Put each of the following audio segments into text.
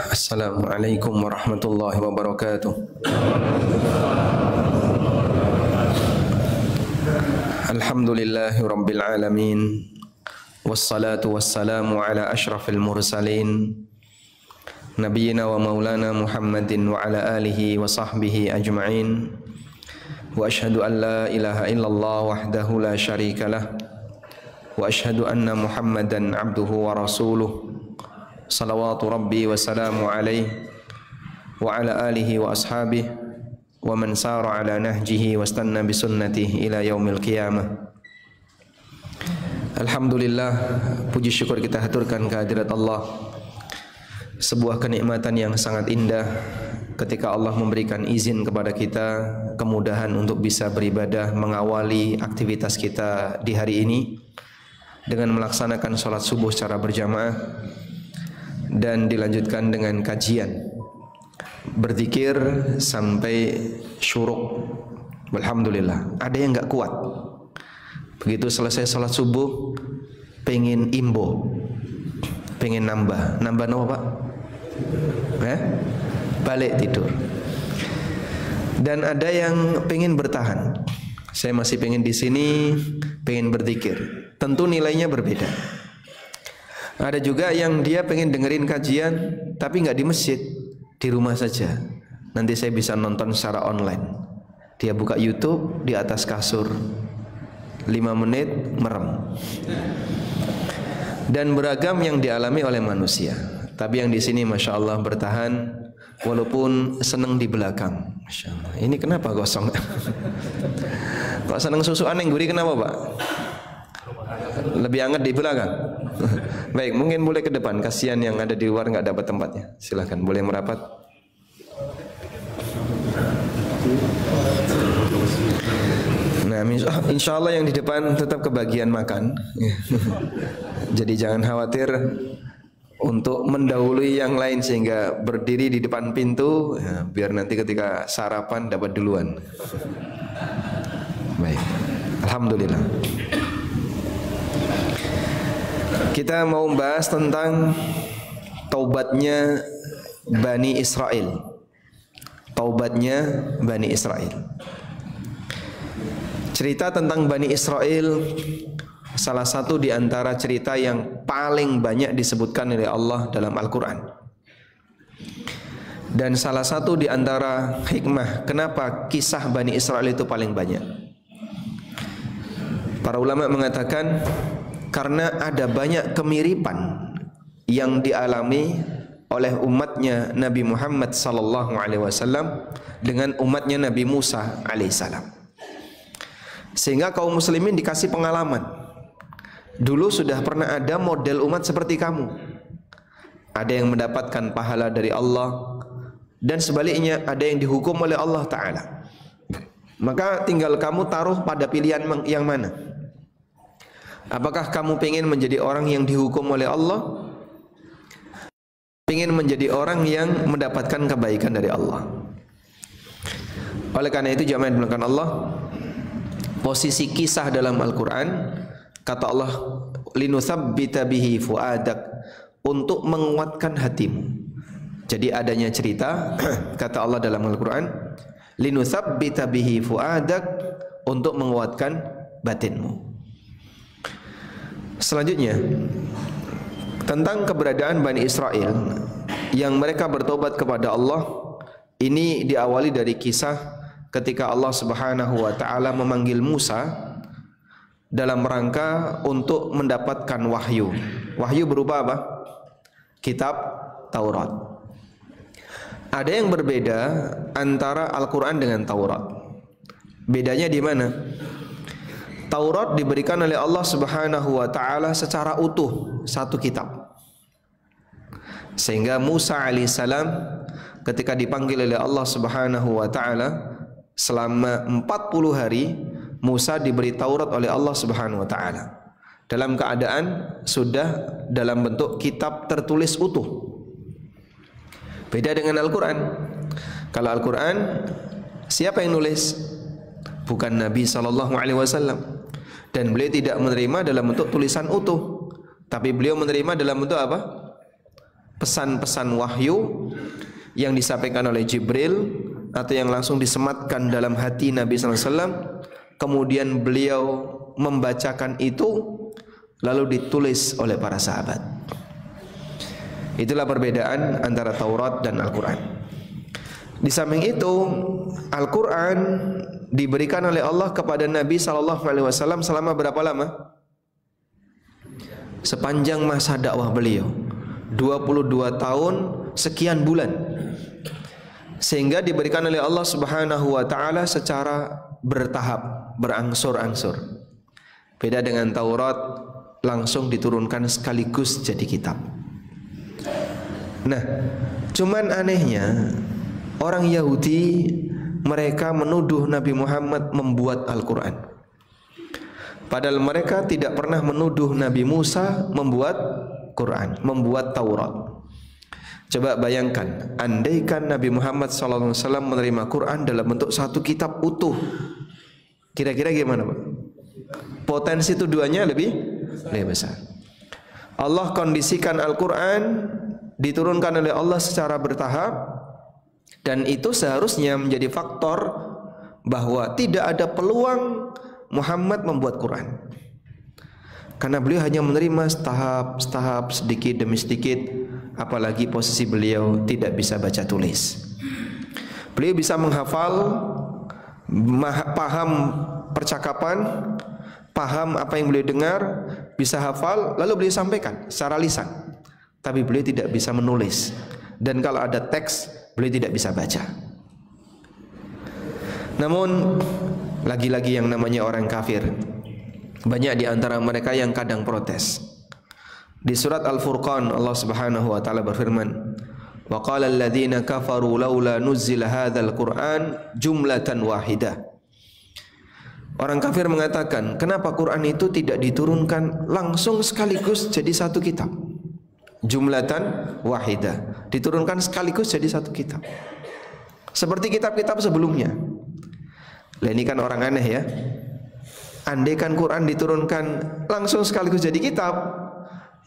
Assalamualaikum warahmatullahi wabarakatuh. Alhamdulillahi rabbil alamin. Wassalatu wassalamu ala ashrafil mursalin Nabiyyina wa maulana Muhammadin wa ala alihi wa sahbihi ajma'in. Wa ashhadu an la ilaha illallah wahdahu la syarika lah. Wa ashhadu anna Muhammadan abduhu wa rasuluh. Salawatu rabbi wa salamu alaihi wa ala alihi wa ashabihi wa man sara ala nahjihi wa istanna bi sunnatihi ila yaumil qiyamah. Alhamdulillah, puji syukur kita haturkan kehadirat Allah. Sebuah kenikmatan yang sangat indah ketika Allah memberikan izin kepada kita kemudahan untuk bisa beribadah, mengawali aktivitas kita di hari ini dengan melaksanakan sholat subuh secara berjamaah dan dilanjutkan dengan kajian, berzikir sampai syuruk. Alhamdulillah. Ada yang nggak kuat, begitu selesai sholat subuh pengen imbo, pengen nambah apa Pak? Balik tidur. Dan ada yang pengen bertahan, saya masih pengen di sini, pengen berzikir. Tentu nilainya berbeda. Ada juga yang dia pengen dengerin kajian tapi nggak di masjid, di rumah saja. Nanti saya bisa nonton secara online. Dia buka YouTube di atas kasur, 5 menit merem. Dan beragam yang dialami oleh manusia. Tapi yang di sini masya Allah bertahan walaupun seneng di belakang. Masya Allah. Ini kenapa gosong? Kok seneng susuan yang gurih kenapa Pak? Lebih hangat di belakang. Baik, mungkin boleh ke depan. Kasihan yang ada di luar nggak dapat tempatnya. Silahkan, boleh merapat. Nah, insya Allah yang di depan tetap kebagian makan. Jadi jangan khawatir untuk mendahului yang lain sehingga berdiri di depan pintu, ya, biar nanti ketika sarapan dapat duluan. Baik, alhamdulillah. Kita mau membahas tentang taubatnya Bani Israel. Taubatnya Bani Israel. Cerita tentang Bani Israel salah satu di antara cerita yang paling banyak disebutkan oleh Allah dalam Al-Quran. Dan salah satu di antara hikmah kenapa kisah Bani Israel itu paling banyak. Para ulama mengatakan karena ada banyak kemiripan yang dialami oleh umatnya Nabi Muhammad sallallahu alaihi wasallam dengan umatnya Nabi Musa alaihissalam. Sehingga kaum muslimin dikasih pengalaman. Dulu sudah pernah ada model umat seperti kamu. Ada yang mendapatkan pahala dari Allah dan sebaliknya ada yang dihukum oleh Allah Ta'ala. Maka tinggal kamu taruh pada pilihan yang mana. Apakah kamu ingin menjadi orang yang dihukum oleh Allah? Ingin menjadi orang yang mendapatkan kebaikan dari Allah? Oleh karena itu jamaah dimulakan Allah, posisi kisah dalam Al-Quran, kata Allah, linutsabbita bihi fuadak, untuk menguatkan hatimu. Jadi adanya cerita, kata Allah dalam Al-Quran, linutsabbita bihi fuadak, untuk menguatkan batinmu. Selanjutnya tentang keberadaan Bani Israel yang mereka bertobat kepada Allah. Ini diawali dari kisah ketika Allah Subhanahu wa taala memanggil Musa dalam rangka untuk mendapatkan wahyu. Wahyu berupa apa? Kitab Taurat. Ada yang berbeda antara Al-Qur'an dengan Taurat. Bedanya di mana? Taurat diberikan oleh Allah Subhanahu wa taala secara utuh, satu kitab. Sehingga Musa alaihissalam ketika dipanggil oleh Allah Subhanahu wa taala selama 40 hari Musa diberi Taurat oleh Allah Subhanahu wa taala dalam keadaan sudah dalam bentuk kitab tertulis utuh. Beda dengan Al-Qur'an. Kalau Al-Qur'an siapa yang nulis? Bukan Nabi sallallahu alaihi wasallam. Dan beliau tidak menerima dalam bentuk tulisan utuh, tapi beliau menerima dalam bentuk apa? pesan-pesan wahyu yang disampaikan oleh Jibril atau yang langsung disematkan dalam hati Nabi sallallahu alaihi wasallam, kemudian beliau membacakan itu lalu ditulis oleh para sahabat. Itulah perbedaan antara Taurat dan Al-Quran. Di samping itu, Al-Quran diberikan oleh Allah kepada Nabi SAW selama berapa lama? Sepanjang masa dakwah beliau, 22 tahun sekian bulan. Sehingga diberikan oleh Allah Subhanahu wa taala secara bertahap, berangsur-angsur. Beda dengan Taurat, langsung diturunkan sekaligus jadi kitab. Nah, cuman anehnya orang Yahudi, mereka menuduh Nabi Muhammad membuat Al-Quran, padahal mereka tidak pernah menuduh Nabi Musa membuat Quran, membuat Taurat. Coba bayangkan, andaikan Nabi Muhammad SAW menerima Quran dalam bentuk satu kitab utuh, kira-kira gimana Pak? Potensi tuduhannya lebih besar. Allah kondisikan Al-Quran diturunkan oleh Allah secara bertahap, dan itu seharusnya menjadi faktor bahwa tidak ada peluang Muhammad membuat Quran, karena beliau hanya menerima setahap sedikit demi sedikit. Apalagi posisi beliau tidak bisa baca tulis. Beliau bisa menghafal, paham percakapan, paham apa yang beliau dengar, bisa hafal, lalu beliau sampaikan secara lisan. Tapi beliau tidak bisa menulis, dan kalau ada teks beliau tidak bisa baca. Namun lagi-lagi yang namanya orang kafir, banyak di antara mereka yang kadang protes. Di surat Al-Furqan Allah Subhanahu wa taala berfirman, "Wa qala alladziina kafaru laula nuzzila hadzal Qur'an jumlatan wahidah." Orang kafir mengatakan, kenapa Quran itu tidak diturunkan langsung sekaligus jadi satu kitab? Jumlatan wahidah, diturunkan sekaligus jadi satu kitab, seperti kitab-kitab sebelumnya. Lah ini kan orang aneh ya. Andaikan Quran diturunkan langsung sekaligus jadi kitab,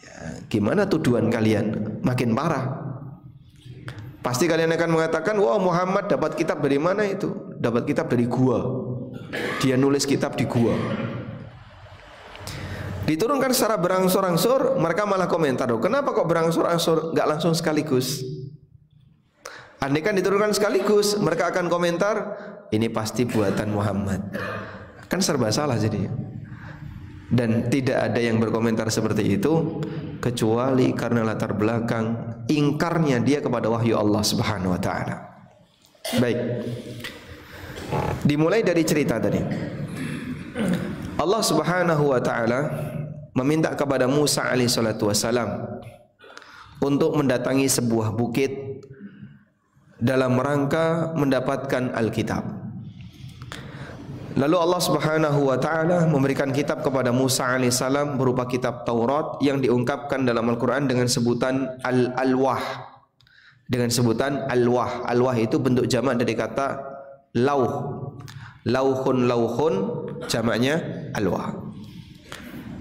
ya, gimana tuduhan kalian? Makin parah. Pasti kalian akan mengatakan, wah Muhammad dapat kitab dari mana itu? Dapat kitab dari gua. Dia nulis kitab di gua. Diturunkan secara berangsur-angsur, mereka malah komentar, kenapa kok berangsur-angsur, nggak langsung sekaligus? Andaikan diturunkan sekaligus, mereka akan komentar, ini pasti buatan Muhammad. Kan serba salah jadinya. Dan tidak ada yang berkomentar seperti itu kecuali karena latar belakang ingkarnya dia kepada wahyu Allah Subhanahu wa taala. Baik. Dimulai dari cerita tadi. Allah Subhanahu wa taala meminta kepada Musa alaihissalatu wassalam untuk mendatangi sebuah bukit dalam rangka mendapatkan Alkitab. Lalu Allah Subhanahu wa taala memberikan kitab kepada Musa alaihissalam berupa kitab Taurat yang diungkapkan dalam Al-Qur'an dengan sebutan Al-Alwah. Dengan sebutan Alwah. Alwah itu bentuk jamak dari kata lauh. Lauhun lauhun jamaknya alwah.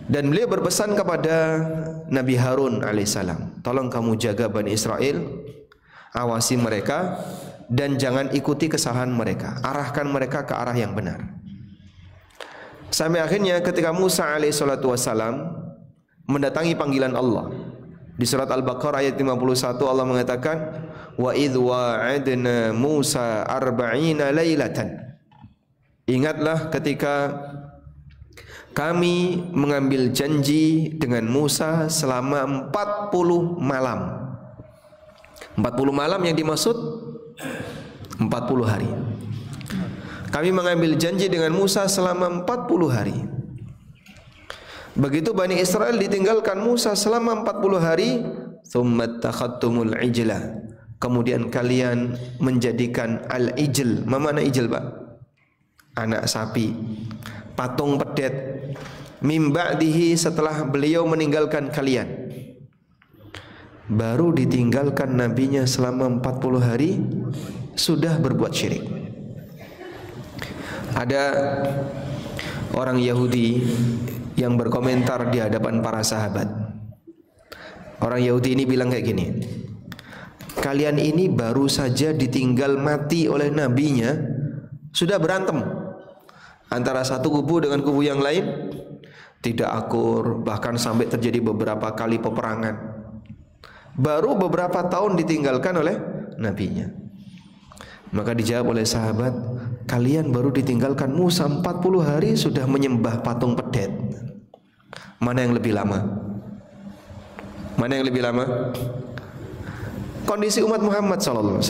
Dan beliau berpesan kepada Nabi Harun alaihissalam, tolong kamu jaga Bani Israel, awasi mereka dan jangan ikuti kesalahan mereka, arahkan mereka ke arah yang benar. Sampai akhirnya ketika Musa alaihissalatu wassalam mendatangi panggilan Allah, di surat Al-Baqarah ayat 51 Allah mengatakan, wa idh wa'adna Musa 40 lailatan. Ingatlah ketika kami mengambil janji dengan Musa selama 40 malam. 40 malam yang dimaksud 40 hari. Kami mengambil janji dengan Musa selama 40 hari. Begitu Bani Israel ditinggalkan Musa selama 40 hari, thumma takhattumul ijla. Kemudian kalian menjadikan al-ijl. Mana ijl, Pak? Anak sapi, patung pedet. Mim ba'dihi, setelah beliau meninggalkan kalian. Baru ditinggalkan nabinya selama 40 hari sudah berbuat syirik. Ada orang Yahudi yang berkomentar di hadapan para sahabat. Orang Yahudi ini bilang kayak gini, kalian ini baru saja ditinggal mati oleh nabinya, sudah berantem antara satu kubu dengan kubu yang lain, tidak akur, bahkan sampai terjadi beberapa kali peperangan. Baru beberapa tahun ditinggalkan oleh nabinya. Maka dijawab oleh sahabat, kalian baru ditinggalkan Musa 40 hari sudah menyembah patung pedet. Mana yang lebih lama? Mana yang lebih lama? Kondisi umat Muhammad SAW,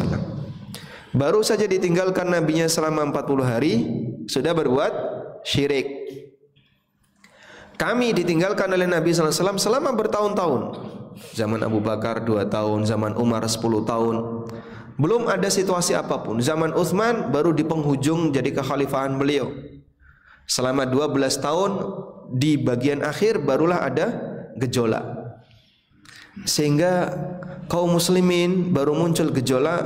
baru saja ditinggalkan nabinya selama 40 hari sudah berbuat syirik. Kami ditinggalkan oleh Nabi SAW selama bertahun-tahun. Zaman Abu Bakar 2 tahun, zaman Umar 10 tahun. Belum ada situasi apapun. Zaman Utsman baru di penghujung jadi kekhalifahan beliau. Selama 12 tahun di bagian akhir barulah ada gejolak. Sehingga kaum muslimin baru muncul gejolak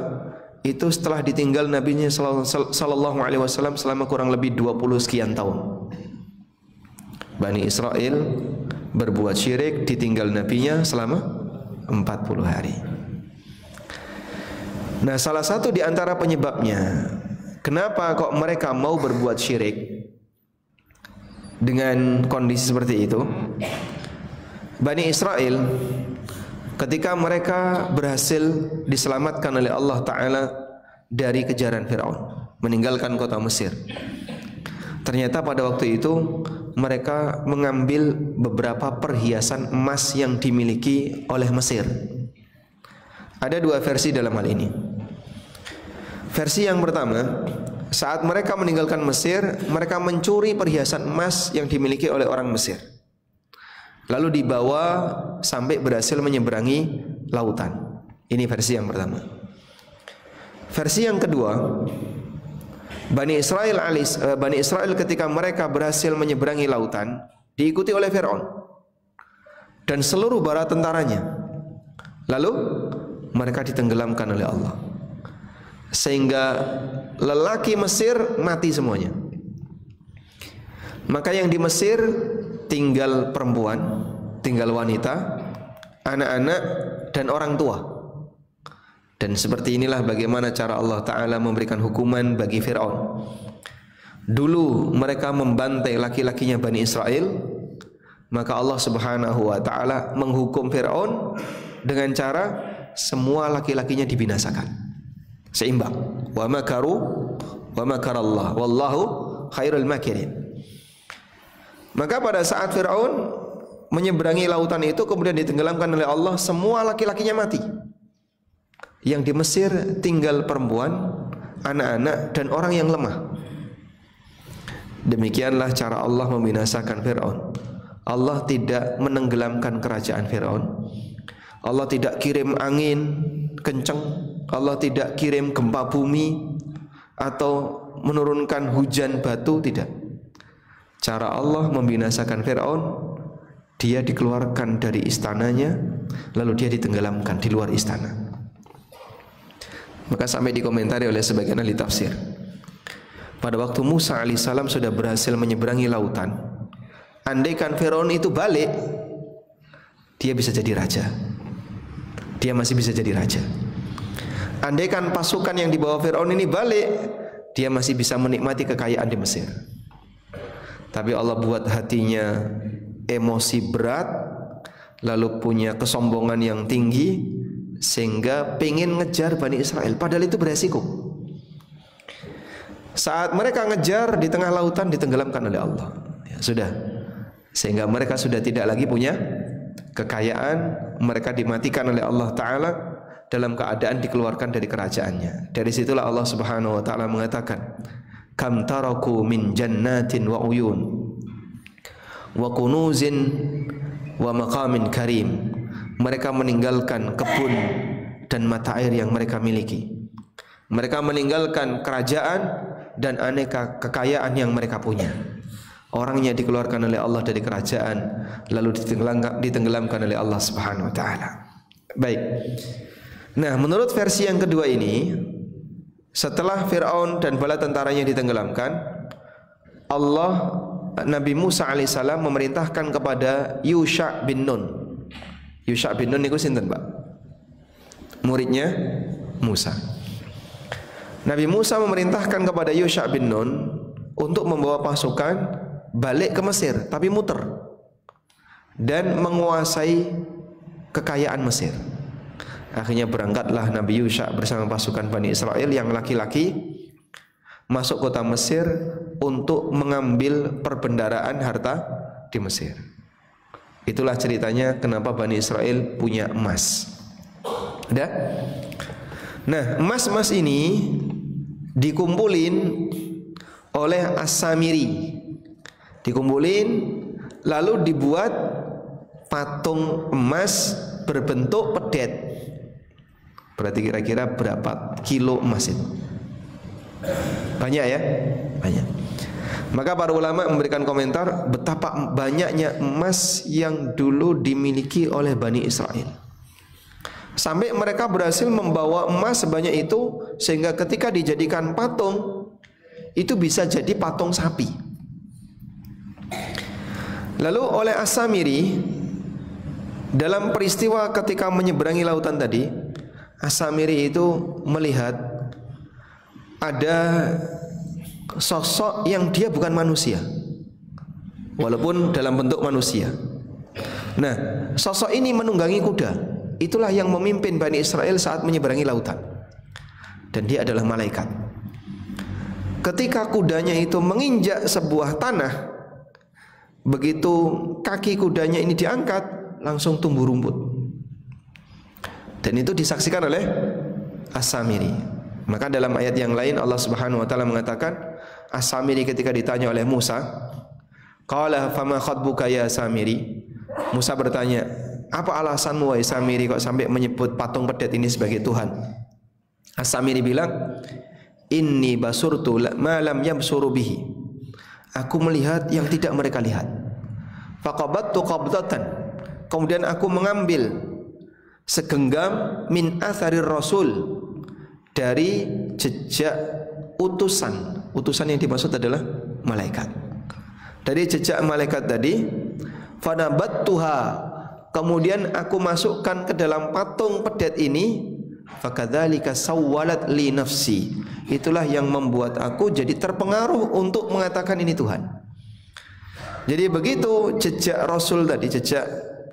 itu setelah ditinggal nabinya sallallahu alaihi wasallam selama kurang lebih 20 sekian tahun. Bani Israel berbuat syirik, ditinggal nabinya selama 40 hari. Nah, salah satu di antara penyebabnya kenapa kok mereka mau berbuat syirik dengan kondisi seperti itu, Bani Israel ketika mereka berhasil diselamatkan oleh Allah Ta'ala dari kejaran Fir'aun, meninggalkan kota Mesir, ternyata pada waktu itu mereka mengambil beberapa perhiasan emas yang dimiliki oleh Mesir. Ada dua versi dalam hal ini. Versi yang pertama, saat mereka meninggalkan Mesir, mereka mencuri perhiasan emas yang dimiliki oleh orang Mesir, lalu dibawa sampai berhasil menyeberangi lautan. Ini versi yang pertama. Versi yang kedua, Bani Israel ketika mereka berhasil menyeberangi lautan diikuti oleh Fir'aun dan seluruh bala tentaranya. Lalu mereka ditenggelamkan oleh Allah, sehingga lelaki Mesir mati semuanya. Maka yang di Mesir tinggal perempuan, tinggal wanita, anak-anak dan orang tua. Dan seperti inilah bagaimana cara Allah Ta'ala memberikan hukuman bagi Fir'aun. Dulu mereka membantai laki-lakinya Bani Israel, maka Allah Subhanahu wa Ta'ala menghukum Fir'aun dengan cara semua laki-lakinya dibinasakan, seimbang. Wa makaru wa makarallah wallahu khairul makirin. Maka pada saat Fir'aun menyeberangi lautan itu kemudian ditenggelamkan oleh Allah, semua laki-lakinya mati. Yang di Mesir tinggal perempuan, anak-anak dan orang yang lemah. Demikianlah cara Allah membinasakan Fir'aun. Allah tidak menenggelamkan kerajaan Fir'aun. Allah tidak kirim angin kencang, Allah tidak kirim gempa bumi atau menurunkan hujan batu, tidak. Cara Allah membinasakan Fir'aun, dia dikeluarkan dari istananya, lalu dia ditenggelamkan di luar istana. Maka sampai dikomentari oleh sebagian ahli tafsir, pada waktu Musa alaihissalam sudah berhasil menyeberangi lautan, andaikan Fir'aun itu balik, dia bisa jadi raja. Dia masih bisa jadi raja. Andaikan pasukan yang dibawa Fir'aun ini balik, dia masih bisa menikmati kekayaan di Mesir. Tapi Allah buat hatinya emosi berat, lalu punya kesombongan yang tinggi, sehingga pengen ngejar Bani Israel, padahal itu beresiko. Saat mereka ngejar di tengah lautan, ditenggelamkan oleh Allah. Ya, sudah, sehingga mereka sudah tidak lagi punya kekayaan. Mereka dimatikan oleh Allah Ta'ala dalam keadaan dikeluarkan dari kerajaannya. Dari situlah Allah Subhanahu Wa Ta'ala mengatakan, kam taraku min jannatin wa uyun wa kunuzin wa maqamin karim. Mereka meninggalkan kebun dan mata air yang mereka miliki. Mereka meninggalkan kerajaan dan aneka kekayaan yang mereka punya. Orangnya dikeluarkan oleh Allah dari kerajaan, lalu ditenggelamkan oleh Allah Subhanahu wa Ta'ala. Baik. Nah, menurut versi yang kedua ini, setelah Fir'aun dan bala tentaranya ditenggelamkan, Nabi Musa alaihissalam memerintahkan kepada Yusha bin Nun Yusha bin Nun niku sinten, Pak? Muridnya Musa. Nabi Musa memerintahkan kepada Yusha bin Nun untuk membawa pasukan balik ke Mesir, tapi muter dan menguasai kekayaan Mesir. Akhirnya berangkatlah Nabi Yusha bersama pasukan Bani Israel yang laki-laki masuk kota Mesir untuk mengambil perbendaharaan harta di Mesir. Itulah ceritanya kenapa Bani Israel punya emas. Udah? Nah, emas-emas ini dikumpulin oleh As-Samiri. Dikumpulin lalu dibuat patung emas berbentuk pedet. Berarti kira-kira berapa kilo emas itu? Banyak ya? Banyak. Maka para ulama memberikan komentar betapa banyaknya emas yang dulu dimiliki oleh Bani Israel. Sampai mereka berhasil membawa emas sebanyak itu sehingga ketika dijadikan patung itu bisa jadi patung sapi. Lalu oleh As-Samiri dalam peristiwa ketika menyeberangi lautan tadi, As-Samiri itu melihat ada sosok yang dia bukan manusia, walaupun dalam bentuk manusia. Nah, sosok ini menunggangi kuda. Itulah yang memimpin Bani Israel saat menyeberangi lautan. Dan dia adalah malaikat. Ketika kudanya itu menginjak sebuah tanah, begitu kaki kudanya ini diangkat, langsung tumbuh rumput. Dan itu disaksikan oleh As-Samiri. Maka dalam ayat yang lain Allah Subhanahu wa taala mengatakan, As-Samiri ketika ditanya oleh Musa, qala fama khatbuka ya Samiri? Musa bertanya, apa alasanmu wahai Samiri kok sampai menyebut patung pedet ini sebagai Tuhan? As-Samiri bilang, inni basurtu ma lam yabsuru bihi. Aku melihat yang tidak mereka lihat. Faqabattu qabdatan. Kemudian aku mengambil segenggam min atharir rasul, dari jejak utusan. Utusan yang dimaksud adalah malaikat. Dari jejak malaikat tadi, fanabattuha, kemudian aku masukkan ke dalam patung pedet ini, fakadzalika sawwalat li nafsi. Itulah yang membuat aku jadi terpengaruh untuk mengatakan ini Tuhan. Jadi begitu jejak Rasul tadi, jejak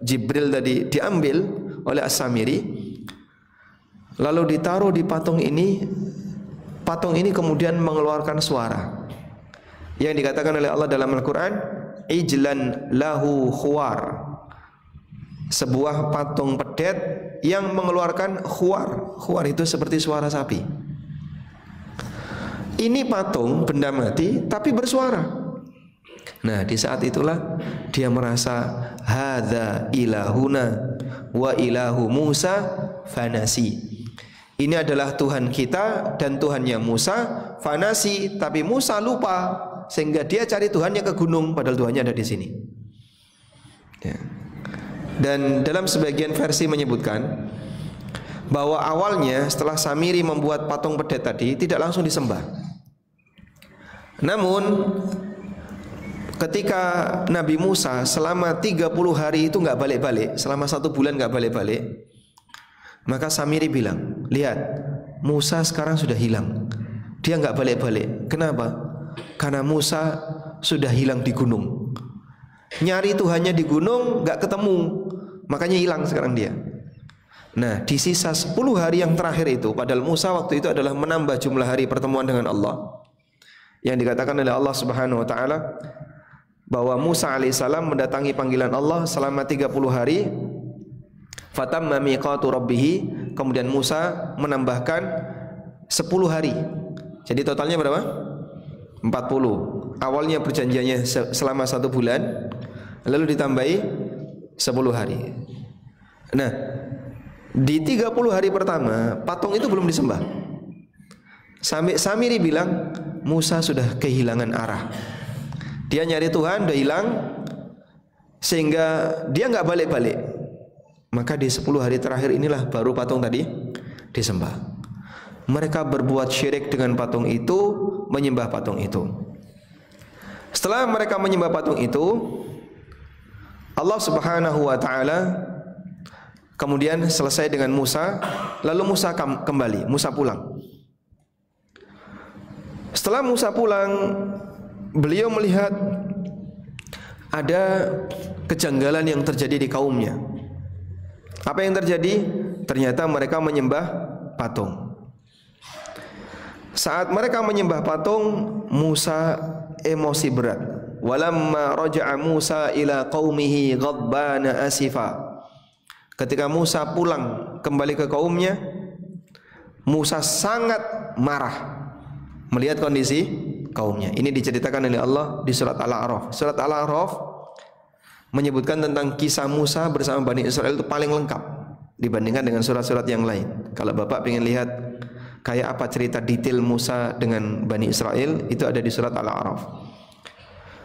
Jibril tadi diambil oleh As-Samiri, lalu ditaruh di patung ini. Patung ini kemudian mengeluarkan suara yang dikatakan oleh Allah dalam Al-Quran, ijlan lahu khuwar, sebuah patung pedet yang mengeluarkan khuwar. Khuwar itu seperti suara sapi. Ini patung benda mati tapi bersuara. Nah, di saat itulah dia merasa hadza ilahuna wa ilahu Musa fanasi. Ini adalah Tuhan kita dan Tuhannya Musa fanasi, tapi Musa lupa sehingga dia cari Tuhannya ke gunung padahal Tuhannya ada di sini. Ya. Dan dalam sebagian versi menyebutkan bahwa awalnya setelah Samiri membuat patung pedet tadi tidak langsung disembah. Namun ketika Nabi Musa selama 30 hari itu nggak balik-balik, selama 1 bulan nggak balik-balik, maka Samiri bilang, lihat Musa sekarang sudah hilang, dia nggak balik-balik. Kenapa? Karena Musa sudah hilang di gunung. Nyari Tuhannya di gunung nggak ketemu, makanya hilang sekarang dia. Nah, di sisa 10 hari yang terakhir itu, padahal Musa waktu itu adalah menambah jumlah hari pertemuan dengan Allah, yang dikatakan oleh Allah Subhanahu wa taala bahwa Musa alaihissalam mendatangi panggilan Allah selama 30 hari. Fatamma miqatu rabbih, kemudian Musa menambahkan 10 hari. Jadi totalnya berapa? 40. Awalnya perjanjiannya selama 1 bulan, lalu ditambahi 10 hari. Nah, di 30 hari pertama patung itu belum disembah. Sampai Samiri bilang Musa sudah kehilangan arah. Dia nyari Tuhan udah hilang sehingga dia nggak balik-balik. Maka di 10 hari terakhir inilah baru patung tadi disembah. Mereka berbuat syirik dengan patung itu, menyembah patung itu. Setelah mereka menyembah patung itu, Allah Subhanahu wa taala kemudian selesai dengan Musa, lalu Musa kembali, Musa pulang. Setelah Musa pulang, beliau melihat ada kejanggalan yang terjadi di kaumnya. Apa yang terjadi? Ternyata mereka menyembah patung. Saat mereka menyembah patung, Musa emosi berat. Walamma raja'a Musa ila qaumihi ghadbana asifa. Ketika Musa pulang kembali ke kaumnya, Musa sangat marah melihat kondisi kaumnya. Ini diceritakan oleh Allah di surat Al-A'raf. Surat Al-A'raf menyebutkan tentang kisah Musa bersama Bani Israel itu paling lengkap dibandingkan dengan surat-surat yang lain. Kalau Bapak ingin lihat kayak apa cerita detail Musa dengan Bani Israel, itu ada di surat Al-A'raf.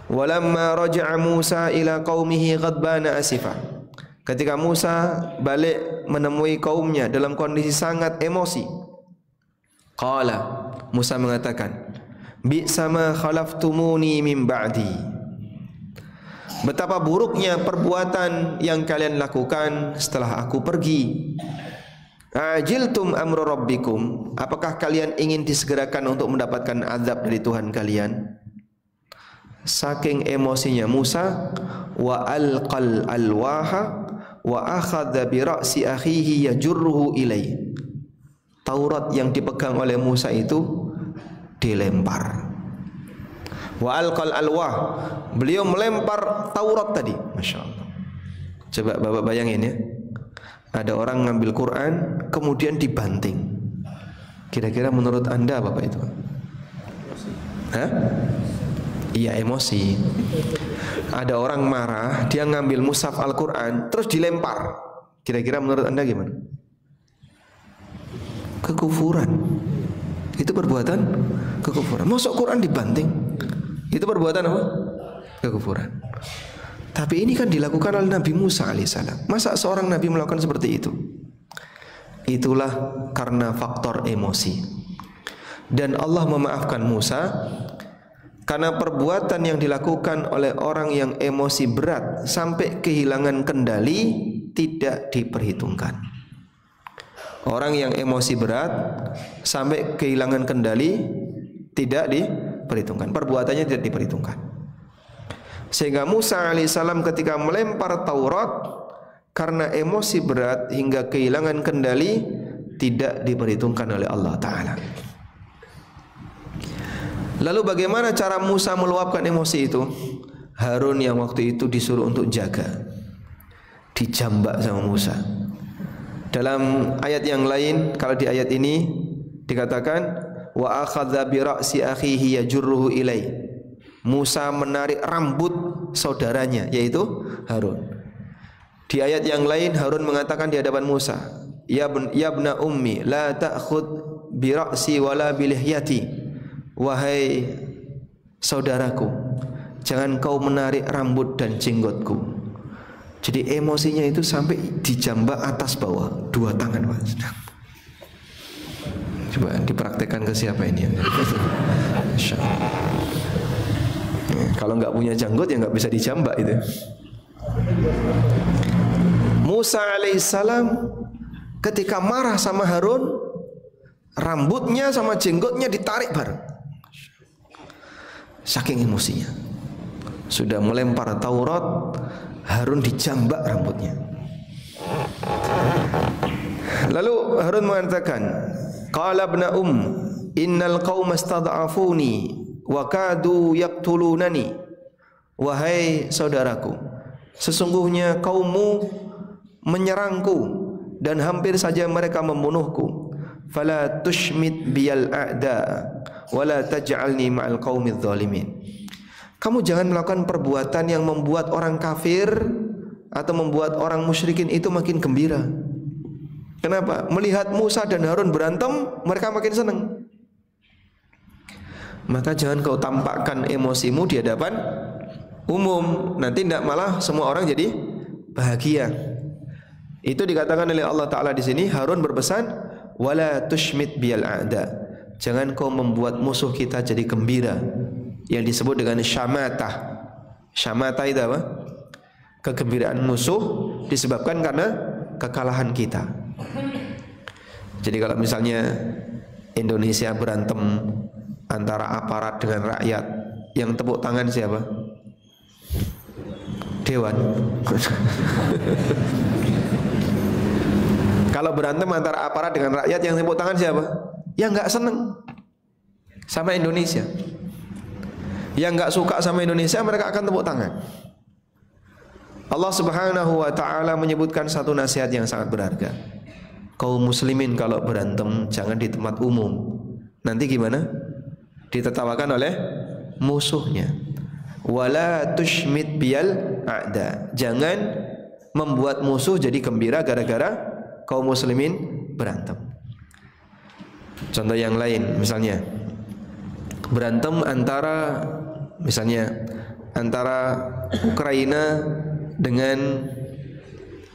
Walamma raja'a Musa ila qaumihi ghadbana asifa. Ketika Musa balik menemui kaumnya dalam kondisi sangat emosi, qala, Musa mengatakan, bi'sa ma khalaftumuni min ba'di. Betapa buruknya perbuatan yang kalian lakukan setelah aku pergi. Ajiltum amra rabbikum. Apakah kalian ingin disegerakan untuk mendapatkan azab dari Tuhan kalian? Saking emosinya Musa, wa alqal alwaha wa akhadha bi ra'si akhihi yajurruhu ilai. Taurat yang dipegang oleh Musa itu dilempar. Wa alqal alwah, beliau melempar Taurat tadi. Masya Allah. Coba Bapak bayangin ya, ada orang ngambil Quran kemudian dibanting. Kira-kira menurut Anda Bapak itu? Hah? Iya, emosi. Ada orang marah, dia ngambil mushaf Al-Quran terus dilempar. Kira-kira menurut Anda gimana? Kekufuran. Itu perbuatan kekufuran. Masuk Quran dibanting, itu perbuatan apa? Kekufuran. Tapi ini kan dilakukan oleh Nabi Musa alaihissalam. Masa seorang Nabi melakukan seperti itu? Itulah karena faktor emosi. Dan Allah memaafkan Musa karena perbuatan yang dilakukan oleh orang yang emosi berat sampai kehilangan kendali tidak diperhitungkan. Orang yang emosi berat sampai kehilangan kendali tidak diperhitungkan, perbuatannya tidak diperhitungkan. Sehingga Musa alaihissalam ketika melempar Taurat karena emosi berat hingga kehilangan kendali tidak diperhitungkan oleh Allah Ta'ala. Lalu bagaimana cara Musa meluapkan emosi itu? Harun yang waktu itu disuruh untuk jaga, dijambak sama Musa. Dalam ayat yang lain, kalau di ayat ini dikatakan wa akhadha bi ra'si akhihi yajurruhu ilai. Musa menarik rambut saudaranya yaitu Harun. Di ayat yang lain Harun mengatakan di hadapan Musa, ya ibna ummi la ta'khud bi ra'si wala bi lihyati. Wahai saudaraku, jangan kau menarik rambut dan jenggotku. Jadi emosinya itu sampai dijambak atas bawah, dua tangan Pak. Coba dipraktekkan ke siapa ini? Kalau nggak punya janggut ya nggak bisa dijambak itu. Musa alaihissalam ketika marah sama Harun, rambutnya sama jenggotnya ditarik bareng. Saking emosinya, sudah melempar Taurat, Harun dijambak rambutnya. Lalu Harun mengatakan, qala ibna innal qauma istad'afuni wa kadu yaqtulunani. Wahai saudaraku, sesungguhnya kaummu menyerangku dan hampir saja mereka membunuhku. Fala tushmit biyal a'da wala taj'alni ma'al qaumidz zalimin. Kamu jangan melakukan perbuatan yang membuat orang kafir atau membuat orang musyrikin itu makin gembira. Kenapa? Melihat Musa dan Harun berantem, mereka makin senang. Maka jangan kau tampakkan emosimu di hadapan umum, nanti tidak malah semua orang jadi bahagia. Itu dikatakan oleh Allah Ta'ala di sini. Harun berpesan, wala tushmit biyal a'da. Jangan kau membuat musuh kita jadi gembira, yang disebut dengan syamatah. Syamatah itu apa? Kegembiraan musuh disebabkan karena kekalahan kita. Jadi kalau misalnya Indonesia berantem antara aparat dengan rakyat, yang tepuk tangan siapa? Dewan. Kalau berantem antara aparat dengan rakyat, yang tepuk tangan siapa? Yang nggak seneng sama Indonesia, yang nggak suka sama Indonesia, mereka akan tepuk tangan. Allah Subhanahu wa ta'ala menyebutkan satu nasihat yang sangat berharga. Kaum muslimin kalau berantem jangan di tempat umum. Nanti gimana? Ditertawakan oleh musuhnya. Wala tushmit biyal a'da. Jangan membuat musuh jadi gembira gara-gara kaum muslimin berantem. Contoh yang lain, misalnya berantem antara Ukraina dengan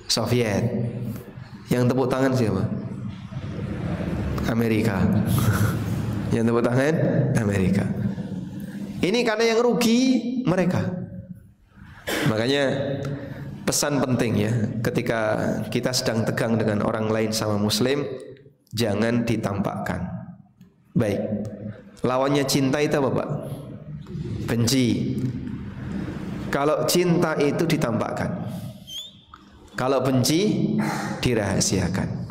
Soviet, yang tepuk tangan siapa? Amerika. Yang tepuk tangan Amerika. Ini karena yang rugi mereka. Makanya pesan penting ya, ketika kita sedang tegang dengan orang lain sama muslim, jangan ditampakkan. Baik, lawannya cinta itu apa, Pak? Benci. Kalau cinta itu ditampakkan, kalau benci dirahasiakan.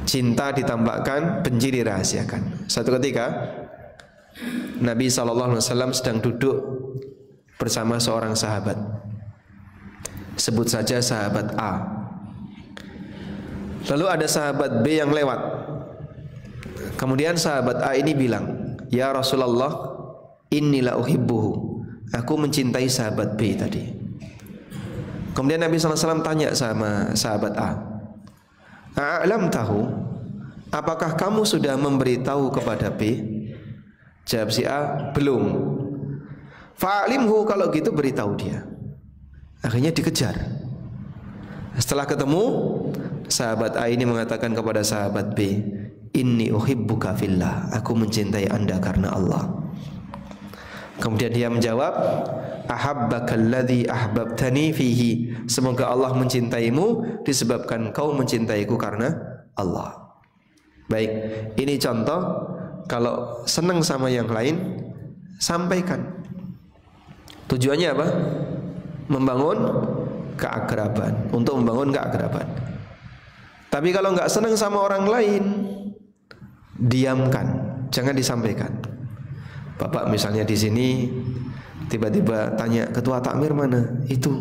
Cinta ditampakkan, benci dirahasiakan. Satu ketika Nabi SAW sedang duduk bersama seorang sahabat. Sebut saja sahabat A. Lalu ada sahabat B yang lewat. Kemudian sahabat A ini bilang, "Ya Rasulullah, innila uhibbuhu." Aku mencintai sahabat B tadi. Kemudian Nabi SAW tanya sama sahabat A, "A'lam tahu, apakah kamu sudah memberitahu kepada B?" Jawab si A, "Belum." "Fa'alimhu, kalau gitu beritahu dia." Akhirnya dikejar. Setelah ketemu, sahabat A ini mengatakan kepada sahabat B, "Inni uhibbuka fillah." Aku mencintai Anda karena Allah. Kemudian dia menjawab, "Ahabbakalladzi ahbabtani fihi." Semoga Allah mencintaimu disebabkan kau mencintaiku karena Allah. Baik, ini contoh kalau senang sama yang lain, sampaikan. Tujuannya apa? Membangun keakraban, untuk membangun keakraban. Tapi kalau nggak senang sama orang lain, diamkan, jangan disampaikan. Bapak misalnya di sini tiba-tiba tanya, "Ketua takmir mana?" Itu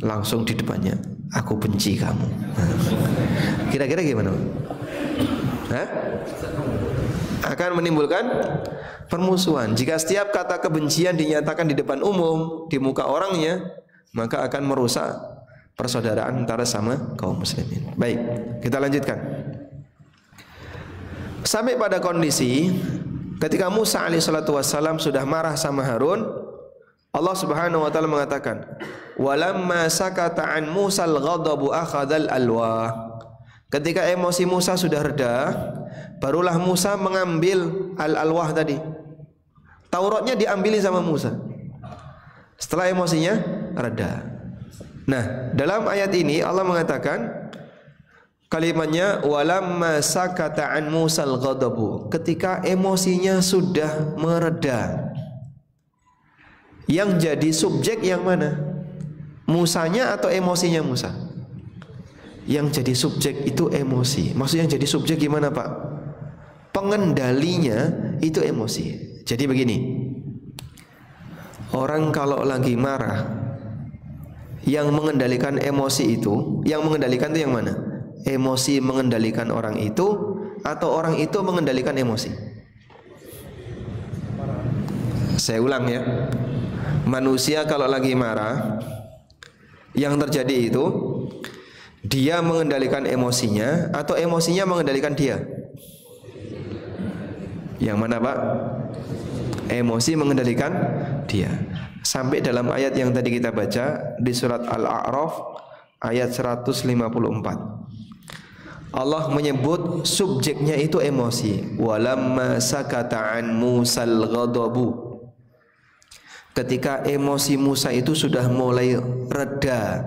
langsung di depannya, "Aku benci kamu." Kira-kira gimana? Hah? Akan menimbulkan permusuhan. Jika setiap kata kebencian dinyatakan di depan umum, di muka orangnya, maka akan merusak persaudaraan antara sama kaum muslimin. Baik, kita lanjutkan. Sampai pada kondisi ketika Musa alaihissalatu wassalam sudah marah sama Harun, Allah Subhanahu wa taala mengatakan, "Walamma sakata an Musal ghadabu akhadzal alwah." Ketika emosi Musa sudah reda, barulah Musa mengambil al-alwah tadi. Tauratnya diambil sama Musa setelah emosinya reda. Nah, dalam ayat ini Allah mengatakan kalimatnya walamma sakata an Musal ghadabu, ketika emosinya sudah mereda. Yang jadi subjek yang mana? Musanya atau emosinya Musa? Yang jadi subjek itu emosi. Maksudnya yang jadi subjek gimana, Pak? Pengendalinya itu emosi. Jadi begini, orang kalau lagi marah, yang mengendalikan emosi itu, yang mengendalikan itu yang mana? Emosi mengendalikan orang itu atau orang itu mengendalikan emosi? Saya ulang ya. Manusia kalau lagi marah, yang terjadi itu dia mengendalikan emosinya atau emosinya mengendalikan dia? Yang mana, Pak? Emosi mengendalikan dia. Sampai dalam ayat yang tadi kita baca di surat Al-A'raf ayat 154. Allah menyebut subjeknya itu emosi. Walamma sakata an Musal ghadabu. Ketika emosi Musa itu sudah mulai reda,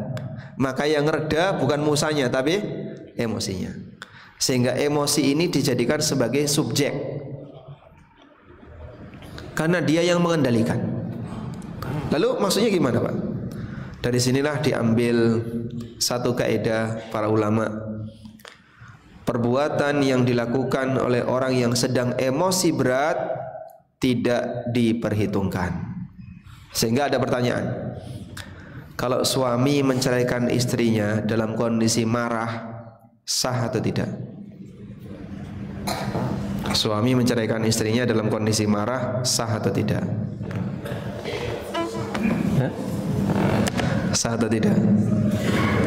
Maka yang reda bukan Musanya tapi emosinya. Sehingga emosi ini dijadikan sebagai subjek, karena dia yang mengendalikan. Lalu maksudnya gimana Pak? Dari sinilah diambil satu kaidah para ulama. Perbuatan yang dilakukan oleh orang yang sedang emosi berat tidak diperhitungkan. Sehingga ada pertanyaan, kalau suami menceraikan istrinya dalam kondisi marah, sah atau tidak? Suami menceraikan istrinya dalam kondisi marah, sah atau tidak? Sah atau tidak?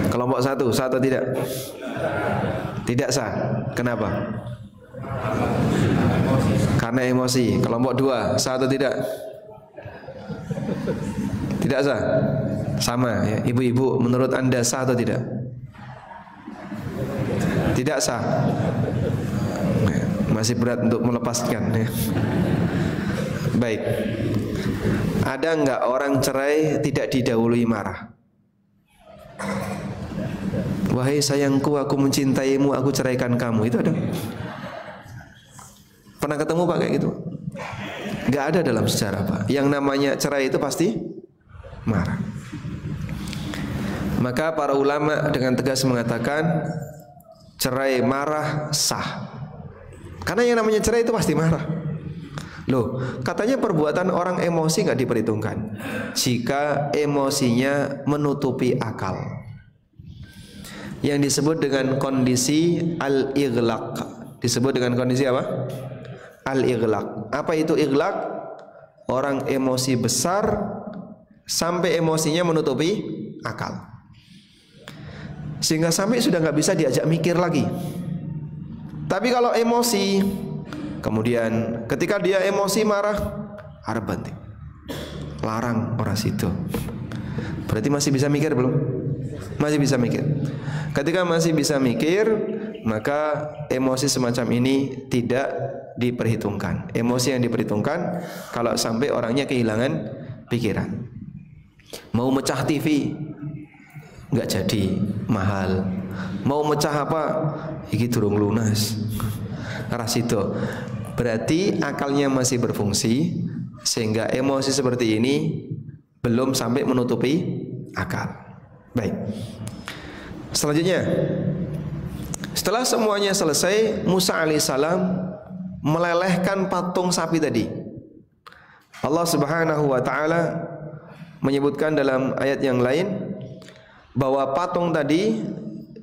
Kelompok satu, sah atau tidak? Tidak sah. Kenapa? Karena emosi. Kelompok dua, sah atau tidak? Tidak sah. Sama ya. Ibu-ibu, menurut Anda sah atau tidak? Tidak sah. Masih berat untuk melepaskan ya. Baik. Ada enggak orang cerai tidak didahului marah? Wahai sayangku, aku mencintaimu, aku ceraikan kamu. Itu ada? Pernah ketemu Pak kayak gitu? Enggak ada dalam sejarah Pak. Yang namanya cerai itu pasti marah. Maka para ulama dengan tegas mengatakan cerai marah sah. Karena yang namanya cerai itu pasti marah. Loh, katanya perbuatan orang emosi nggak diperhitungkan jika emosinya menutupi akal, yang disebut dengan kondisi al-ighlaq. Disebut dengan kondisi apa? Al-ighlaq. Apa itu ighlaq? Orang emosi besar sampai emosinya menutupi akal, sehingga sampai sudah nggak bisa diajak mikir lagi. Tapi kalau emosi, kemudian ketika dia emosi marah, arep banting, larang orang situ. Berarti masih bisa mikir belum? Masih bisa mikir. Ketika masih bisa mikir, maka emosi semacam ini tidak diperhitungkan. Emosi yang diperhitungkan kalau sampai orangnya kehilangan pikiran. Mau mecah TV nggak jadi, mahal. Mau mecah apa? Iki durung lunas. Ras itu. Berarti akalnya masih berfungsi, sehingga emosi seperti ini belum sampai menutupi akal. Baik. Selanjutnya, setelah semuanya selesai, Musa alaihissalam melelehkan patung sapi tadi. Allah Subhanahu wa taala menyebutkan dalam ayat yang lain bahwa patung tadi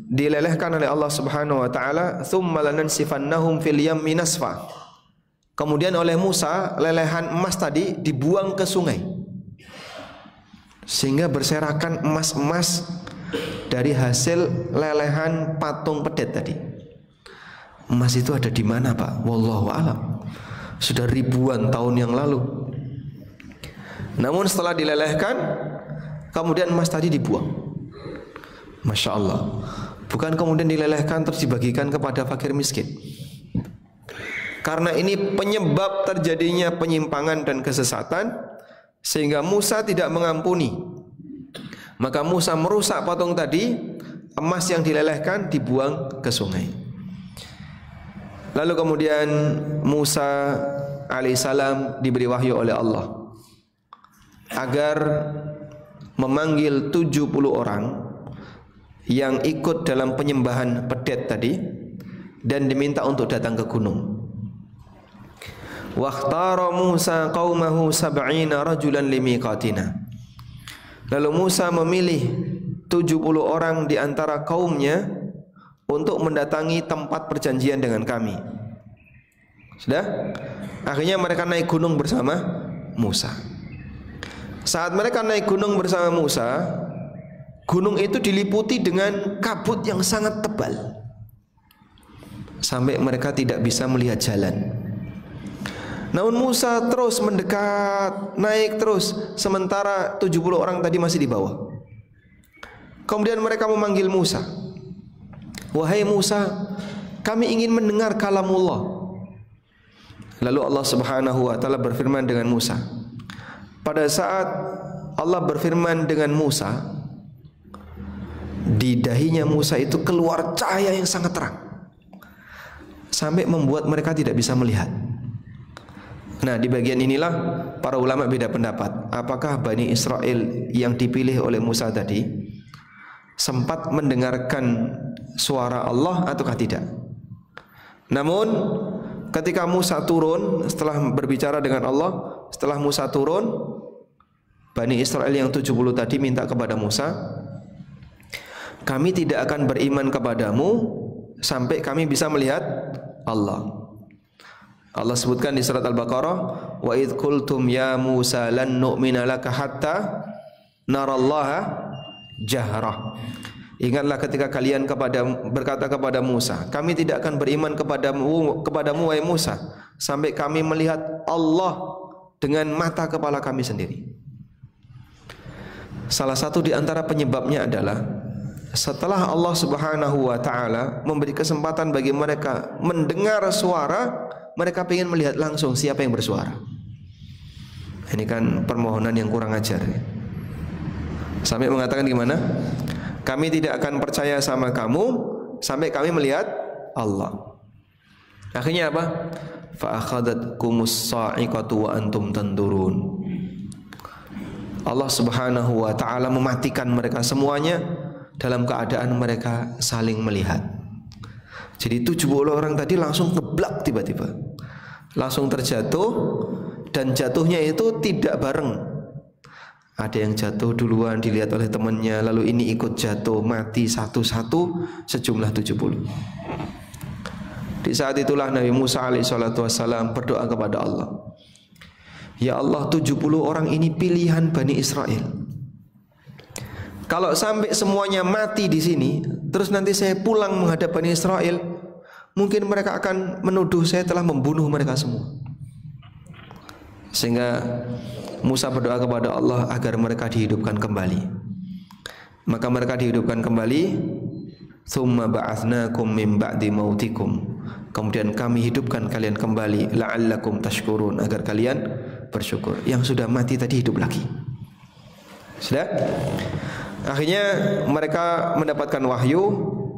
dilelehkan oleh Allah Subhanahu wa taala, "Tsumma lanansifannahum fil yammi nasfa." Kemudian oleh Musa, lelehan emas tadi dibuang ke sungai, sehingga berserakan emas-emas dari hasil lelehan patung pedet tadi. Emas itu ada di mana Pak? Wallahu a'lam. Sudah ribuan tahun yang lalu. Namun setelah dilelehkan, kemudian emas tadi dibuang. Masya Allah. Bukan kemudian dilelehkan terus dibagikan kepada fakir miskin. Karena ini penyebab terjadinya penyimpangan dan kesesatan, sehingga Musa tidak mengampuni. Maka Musa merusak patung tadi, emas yang dilelehkan dibuang ke sungai. Lalu kemudian Musa alaihissalam diberi wahyu oleh Allah agar memanggil 70 orang yang ikut dalam penyembahan pedet tadi dan diminta untuk datang ke gunung. Wakhtara Musa qaumahu sab'ina rajulan limiqatina. Lalu Musa memilih 70 orang di antara kaumnya untuk mendatangi tempat perjanjian dengan kami. Sudah? Akhirnya mereka naik gunung bersama Musa. Saat mereka naik gunung bersama Musa, gunung itu diliputi dengan kabut yang sangat tebal, sampai mereka tidak bisa melihat jalan. Namun Musa terus mendekat, naik terus, sementara 70 orang tadi masih di bawah. Kemudian mereka memanggil Musa, "Wahai Musa, kami ingin mendengar kalamullah." Lalu Allah Subhanahu wa taala berfirman dengan Musa. Pada saat Allah berfirman dengan Musa, Di dahinya Musa itu keluar cahaya yang sangat terang, sampai membuat mereka tidak bisa melihat. Nah, di bagian inilah para ulama beda pendapat. Apakah Bani Israel yang dipilih oleh Musa tadi sempat mendengarkan suara Allah ataukah tidak? Namun ketika Musa turun, setelah berbicara dengan Allah, setelah Musa turun, Bani Israel yang 70 tadi minta kepada Musa, kami tidak akan beriman kepadamu sampai kami bisa melihat Allah. Allah sebutkan di surat Al-Baqarah, wa idh qultum ya Musa lan nu'mina laka hatta narallaha jahrah. Ingatlah ketika kalian berkata kepada Musa, kami tidak akan beriman kepadamu wahai Musa sampai kami melihat Allah dengan mata kepala kami sendiri. Salah satu di antara penyebabnya adalah setelah Allah Subhanahu wa taala memberi kesempatan bagi mereka mendengar suara, mereka ingin melihat langsung siapa yang bersuara. Ini kan permohonan yang kurang ajar. Sampai mengatakan gimana? Kami tidak akan percaya sama kamu sampai kami melihat Allah. Akhirnya apa? Fa akhadhatkumus sa'iqatu wa antum tanzurun. Allah Subhanahu wa taala mematikan mereka semuanya dalam keadaan mereka saling melihat. Jadi 70 orang tadi langsung ngeblak tiba-tiba, langsung terjatuh, dan jatuhnya itu tidak bareng. Ada yang jatuh duluan dilihat oleh temannya, lalu ini ikut jatuh, mati satu-satu sejumlah 70. Di saat itulah Nabi Musa alaihissalam berdoa kepada Allah, ya Allah, 70 orang ini pilihan Bani Israel. Kalau sampai semuanya mati di sini, terus nanti saya pulang menghadap Bani Israel, mungkin mereka akan menuduh saya telah membunuh mereka semua. Sehingga Musa berdoa kepada Allah agar mereka dihidupkan kembali. Maka mereka dihidupkan kembali. Tsumma ba'atsnakum min ba'di mautikum. Kemudian kami hidupkan kalian kembali, la'allakum tashkurun, agar kalian bersyukur. Yang sudah mati tadi hidup lagi. Sudah? Akhirnya mereka mendapatkan wahyu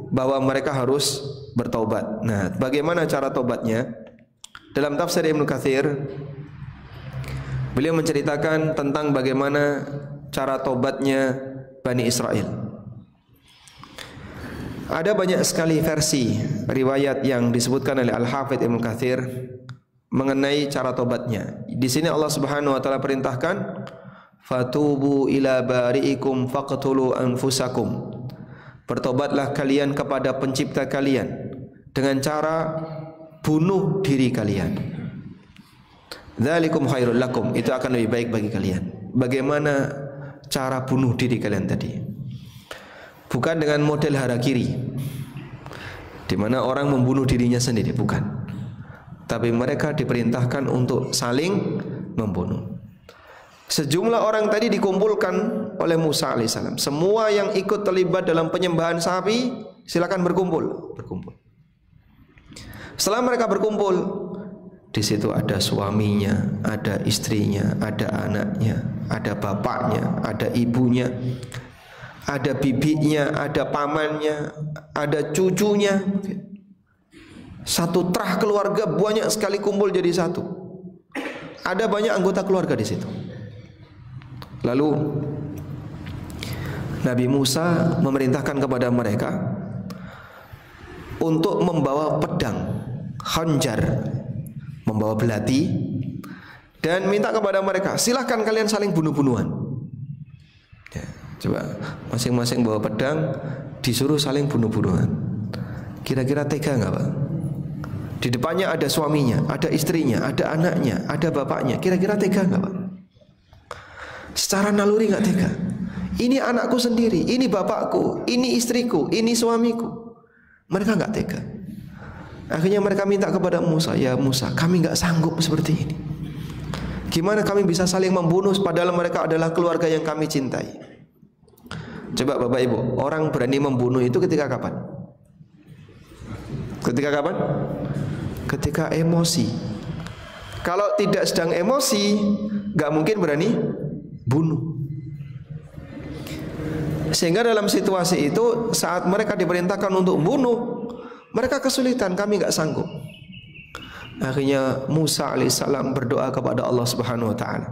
bahwa mereka harus bertaubat. Nah, bagaimana cara taubatnya? Dalam tafsir Ibnu Katsir, beliau menceritakan tentang bagaimana cara taubatnya Bani Israel. Ada banyak sekali versi riwayat yang disebutkan oleh Al-Hafidz Ibnu Katsir mengenai cara taubatnya. Di sini Allah Subhanahu wa taala perintahkan, fatubu ila bari'ikum faqtulu anfusakum. Bertobatlah kalian kepada pencipta kalian dengan cara bunuh diri kalian. Dzalikum khairul lakum, itu akan lebih baik bagi kalian. Bagaimana cara bunuh diri kalian tadi? Bukan dengan model harakiri, di mana orang membunuh dirinya sendiri, bukan. Tapi mereka diperintahkan untuk saling membunuh. Sejumlah orang tadi dikumpulkan oleh Musa alaihissalam. Semua yang ikut terlibat dalam penyembahan sapi, silakan berkumpul. Setelah mereka berkumpul, di situ ada suaminya, ada istrinya, ada anaknya, ada bapaknya, ada ibunya, ada bibinya, ada pamannya, ada cucunya. Satu terah keluarga banyak sekali kumpul jadi satu. Ada banyak anggota keluarga di situ. Lalu Nabi Musa memerintahkan kepada mereka untuk membawa pedang, khanjar, membawa belati, dan minta kepada mereka, silahkan kalian saling bunuh-bunuhan. Ya, coba masing-masing bawa pedang, disuruh saling bunuh-bunuhan. Kira-kira tega nggak Pak? Di depannya ada suaminya, ada istrinya, ada anaknya, ada bapaknya. Kira-kira tega nggak Pak? Secara naluri nggak tega. Ini anakku sendiri, ini bapakku, ini istriku, ini suamiku. Mereka nggak tega. Akhirnya mereka minta kepada Musa, ya Musa, kami nggak sanggup seperti ini. Gimana kami bisa saling membunuh padahal mereka adalah keluarga yang kami cintai? Coba Bapak Ibu, orang berani membunuh itu ketika kapan? Ketika kapan? Ketika emosi. Kalau tidak sedang emosi, nggak mungkin berani bunuh. Sehingga dalam situasi itu saat mereka diperintahkan untuk bunuh, mereka kesulitan, kami nggak sanggup. Akhirnya Musa alaihissalam berdoa kepada Allah Subhanahu wa taala,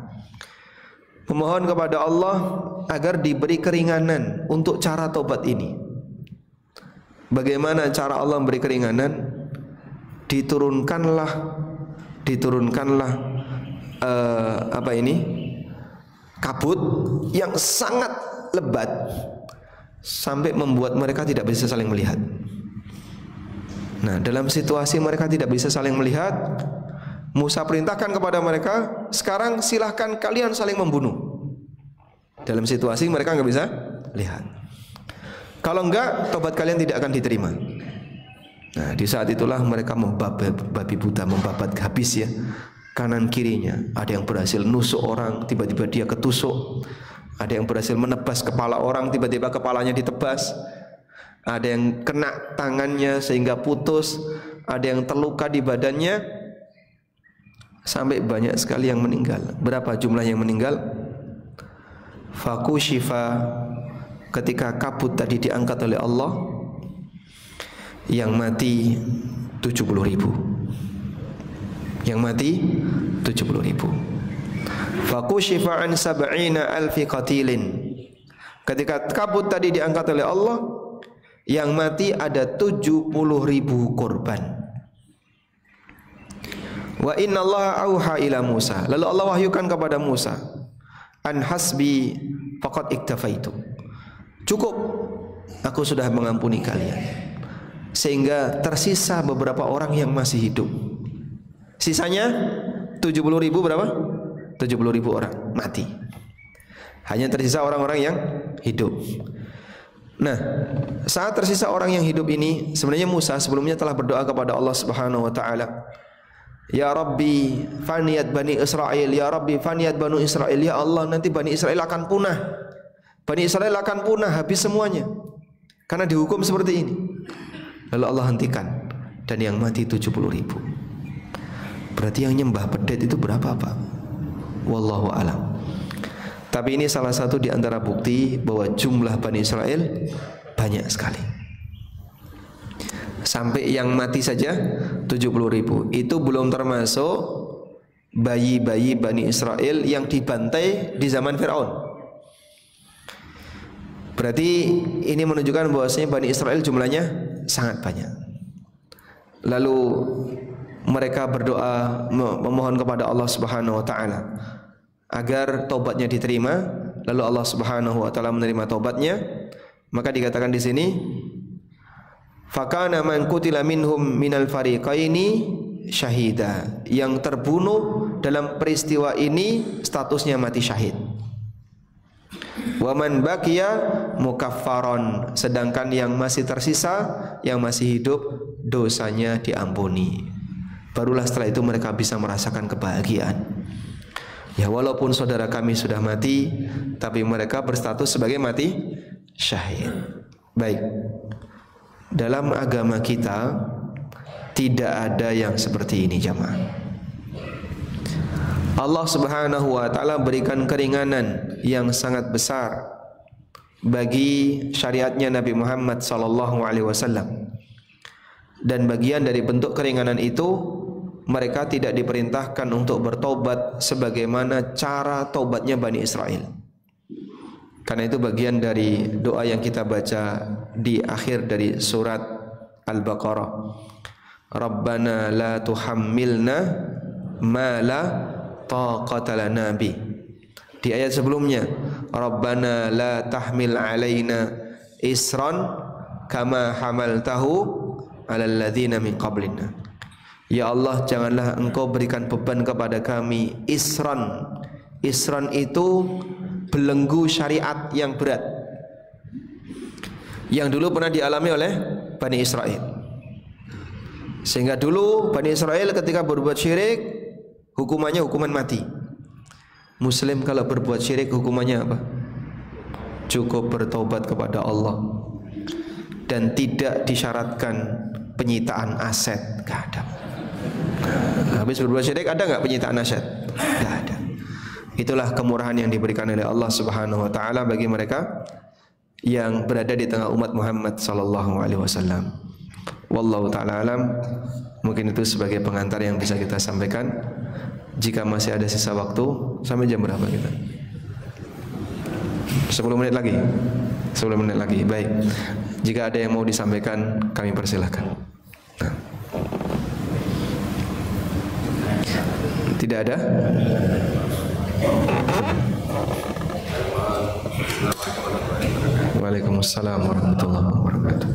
memohon kepada Allah agar diberi keringanan untuk cara tobat ini. Bagaimana cara Allah memberi keringanan? Diturunkanlah kabut yang sangat lebat sampai membuat mereka tidak bisa saling melihat. Nah, dalam situasi mereka tidak bisa saling melihat, Musa perintahkan kepada mereka, sekarang silahkan kalian saling membunuh. Dalam situasi mereka nggak bisa lihat. Kalau enggak, tobat kalian tidak akan diterima. Nah, di saat itulah mereka membabi buta, membabat habis ya, kanan kirinya. Ada yang berhasil nusuk orang, tiba-tiba dia ketusuk. Ada yang berhasil menebas kepala orang, tiba-tiba kepalanya ditebas. Ada yang kena tangannya sehingga putus. Ada yang terluka di badannya, sampai banyak sekali yang meninggal. Berapa jumlah yang meninggal? Fakushifa, ketika kabut tadi diangkat oleh Allah, yang mati 70.000. Yang mati 70.000. Fakushifa an sab'ina alfi qatilin. Ketika kabut tadi diangkat oleh Allah, yang mati ada 70.000 korban. Wa inna Allah auha ila Musa. Lalu Allah wahyukan kepada Musa, an hasbi faqad iktafaitu. Cukup, aku sudah mengampuni kalian. Sehingga tersisa beberapa orang yang masih hidup. Sisanya 70.000 berapa? 70.000 orang mati. Hanya tersisa orang-orang yang hidup. Nah, saat tersisa orang yang hidup ini, sebenarnya Musa sebelumnya telah berdoa kepada Allah Subhanahu wa taala. Ya Rabbi faniyat Bani Israel, ya Rabbi faniyat Bani Israel, ya Allah nanti Bani Israel akan punah. Bani Israel akan punah, habis semuanya. Karena dihukum seperti ini. Lalu Allah hentikan, dan yang mati 70.000. Berarti yang nyembah pedet itu berapa, Pak? Wallahu a'lam. Tapi ini salah satu di antara bukti bahwa jumlah Bani Israel banyak sekali. Sampai yang mati saja 70.000. Itu belum termasuk bayi-bayi Bani Israel yang dibantai di zaman Fir'aun. Berarti ini menunjukkan bahwasanya Bani Israel jumlahnya sangat banyak. Lalu mereka berdoa memohon kepada Allah Subhanahu wa taala agar taubatnya diterima. Lalu Allah Subhanahu wa taala menerima taubatnya. Maka dikatakan di sini, fakana man qutila minhum minal fariqaini syahida. Yang terbunuh dalam peristiwa ini statusnya mati syahid. Wa man baqiya mukaffaron. Sedangkan yang masih tersisa, yang masih hidup, dosanya diampuni. Barulah setelah itu mereka bisa merasakan kebahagiaan. Ya, walaupun saudara kami sudah mati, tapi mereka berstatus sebagai mati syahid. Baik. Dalam agama kita tidak ada yang seperti ini, jamaah. Allah Subhanahu wa taala berikan keringanan yang sangat besar bagi syariatnya Nabi Muhammad sallallahu alaihi wasallam. Dan bagian dari bentuk keringanan itu, mereka tidak diperintahkan untuk bertobat sebagaimana cara tobatnya Bani Israel. Karena itu bagian dari doa yang kita baca di akhir dari surat Al-Baqarah. Rabbana la tuhammilna ma la taqata lana bi. Di ayat sebelumnya, Rabbana la tahmil alaina isran kama hamaltahu alal ladzina min qablina. Ya Allah, janganlah Engkau berikan beban kepada kami isran. Isran itu belenggu syariat yang berat yang dulu pernah dialami oleh Bani Israel. Sehingga dulu Bani Israel ketika berbuat syirik, hukumannya hukuman mati. Muslim kalau berbuat syirik hukumannya apa? Cukup bertobat kepada Allah dan tidak disyaratkan penyitaan aset. Gak ada. Habis berbuat syirik ada nggak penyitaan aset? Gak ada. Itulah kemurahan yang diberikan oleh Allah Subhanahu wa taala bagi mereka yang berada di tengah umat Muhammad sallallahu alaihi wasallam. Wallahu taala alam. Mungkin itu sebagai pengantar yang bisa kita sampaikan. Jika masih ada sisa waktu, sampai jam berapa kita? 10 menit lagi. 10 menit lagi. Baik. Jika ada yang mau disampaikan, kami persilahkan. Nah. Tidak ada? Waalaikumsalam warahmatullahi wabarakatuh.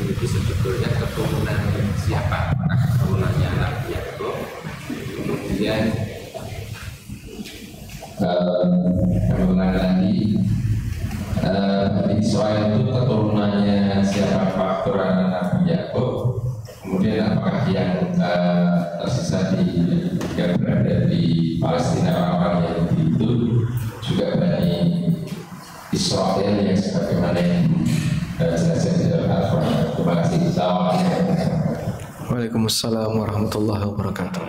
Itu sebetulnya keturunan siapa? Apakah keturunannya Nabi Yakub? Kemudian keturunan tadi Israel itu keturunannya siapa? Keturunan Nabi Yakub. Kemudian apakah yang tersisa yang berada di Palestina orang-orang Yahudi itu juga Bani Israel yang sebagaimana yang jelaskan di dalam Al-Quran. Terima kasih. Assalamualaikum. Waalaikumsalam warahmatullahi wabarakatuh.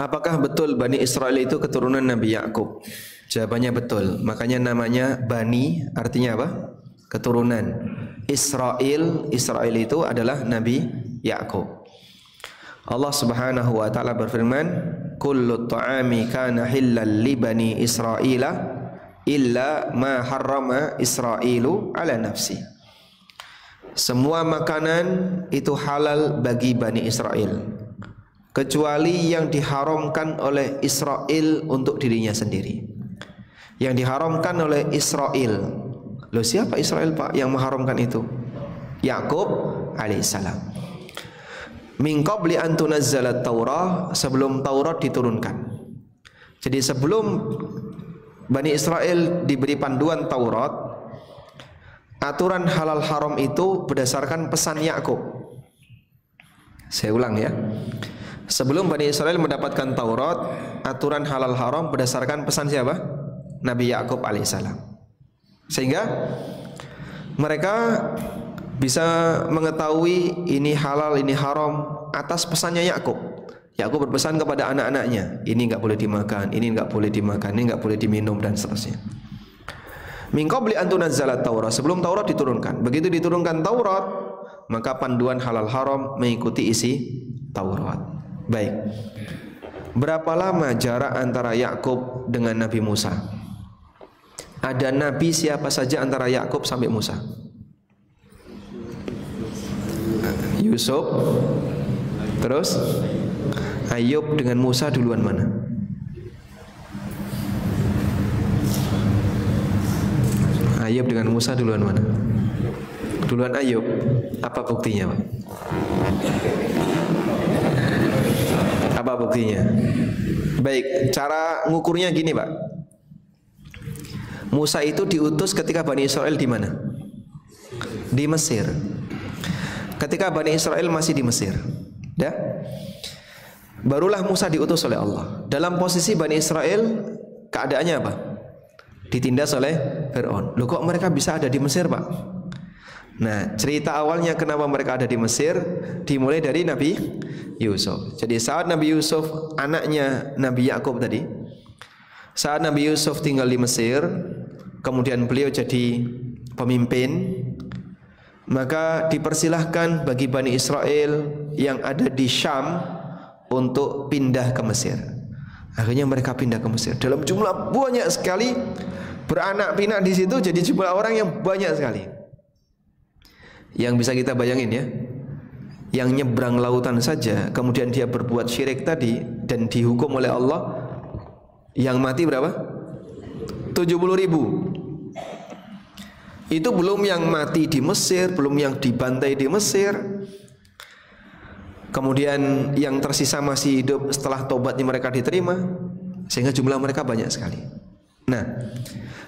Apakah betul Bani Israel itu keturunan Nabi Yakub? Jawabannya betul. Makanya namanya Bani, artinya apa? Keturunan. Israel itu adalah Nabi Yakub. Allah Subhanahu wa taala berfirman, "Kullu ta'ami kana hillal li bani Israila illa ma harrama Israilu ala nafsi." Semua makanan itu halal bagi Bani Israel, kecuali yang diharamkan oleh Israel untuk dirinya sendiri. Yang diharamkan oleh Israel. Loh, siapa Israel, Pak, yang mengharamkan itu? Yakub alaihissalam. Min qabli an tunazzalat Taurah, sebelum Taurat diturunkan. Jadi sebelum Bani Israel diberi panduan Taurat, aturan halal haram itu berdasarkan pesan Yakub. Saya ulang ya. Sebelum Bani Israel mendapatkan Taurat, aturan halal haram berdasarkan pesan siapa? Nabi Yakub alaihissalam. Sehingga mereka bisa mengetahui ini halal, ini haram atas pesannya Yakub. Yakub berpesan kepada anak-anaknya, ini enggak boleh dimakan, ini enggak boleh dimakan, ini enggak boleh diminum, dan seterusnya. Min qabli an tunazzalat Taurah, sebelum Taurat diturunkan. Begitu diturunkan Taurat, maka panduan halal haram mengikuti isi Taurat. Baik. Berapa lama jarak antara Yakub dengan Nabi Musa? Ada nabi siapa saja antara Yakub sampai Musa? Yusuf, terus Ayub dengan Musa duluan mana? Ayub dengan Musa duluan mana? Duluan Ayub. Apa buktinya, Pak? Apa buktinya? Baik, cara ngukurnya gini, Pak. Musa itu diutus ketika Bani Israel di mana? Di Mesir. Ketika Bani Israel masih di Mesir, ya, barulah Musa diutus oleh Allah. Dalam posisi Bani Israel keadaannya apa? Ditindas oleh Fir'aun. Loh, kok mereka bisa ada di Mesir, Pak? Nah, cerita awalnya kenapa mereka ada di Mesir dimulai dari Nabi Yusuf. Jadi saat Nabi Yusuf, anaknya Nabi Yakub tadi, saat Nabi Yusuf tinggal di Mesir, kemudian beliau jadi pemimpin, maka dipersilahkan bagi Bani Israel yang ada di Syam untuk pindah ke Mesir. Akhirnya mereka pindah ke Mesir dalam jumlah banyak sekali, beranak pinak di situ, jadi jumlah orang yang banyak sekali. Yang bisa kita bayangin ya, yang nyebrang lautan saja, kemudian dia berbuat syirik tadi dan dihukum oleh Allah, yang mati berapa? 70.000. Itu belum yang mati di Mesir, belum yang dibantai di Mesir. Kemudian yang tersisa masih hidup setelah tobatnya mereka diterima, sehingga jumlah mereka banyak sekali. Nah,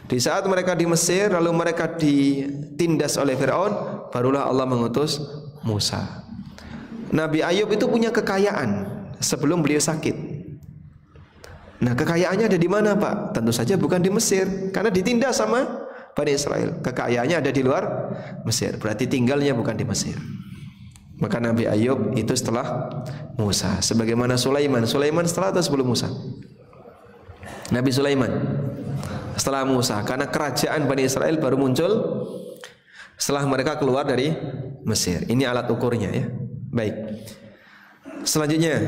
di saat mereka di Mesir lalu mereka ditindas oleh Fir'aun, barulah Allah mengutus Musa. Nabi Ayub itu punya kekayaan sebelum beliau sakit. Nah, kekayaannya ada di mana, Pak? Tentu saja bukan di Mesir, karena ditindas sama Bani Israel. Kekayaannya ada di luar Mesir, berarti tinggalnya bukan di Mesir. Maka Nabi Ayub itu setelah Musa. Sebagaimana Sulaiman setelah atau sebelum Musa? Nabi Sulaiman setelah Musa, karena kerajaan Bani Israel baru muncul setelah mereka keluar dari Mesir. Ini alat ukurnya ya. Baik. Selanjutnya,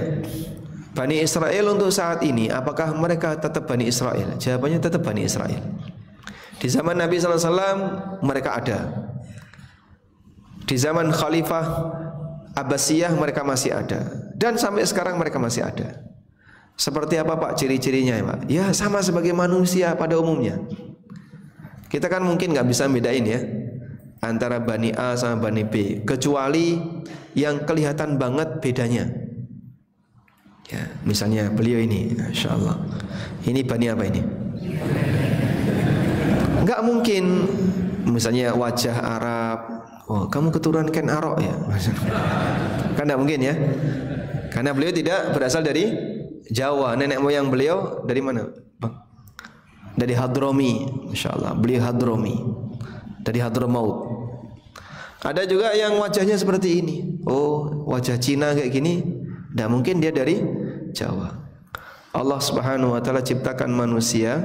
Bani Israel untuk saat ini, apakah mereka tetap Bani Israel? Jawabannya tetap Bani Israel. Di zaman Nabi SAW mereka ada. Di zaman Khalifah Abbasiyah mereka masih ada. Dan sampai sekarang mereka masih ada. Seperti apa Pak ciri-cirinya ya Pak? Ya sama sebagai manusia pada umumnya. Kita kan mungkin nggak bisa bedain ya antara Bani A sama Bani B, kecuali yang kelihatan banget bedanya. Ya, misalnya beliau ini, Masya Allah, ini Bani apa ini? Nggak mungkin, misalnya wajah Arab, oh kamu keturunan Ken Arok ya? Kan nggak mungkin ya, karena beliau tidak berasal dari Jawa. Nenek moyang beliau dari mana, Bang? Dari Hadromi, Masya Allah. Beliau Hadromi, dari Hadramaut. Ada juga yang wajahnya seperti ini. Oh, wajah Cina kayak gini. Tidak mungkin dia dari Jawa. Allah Subhanahu wa Ta'ala ciptakan manusia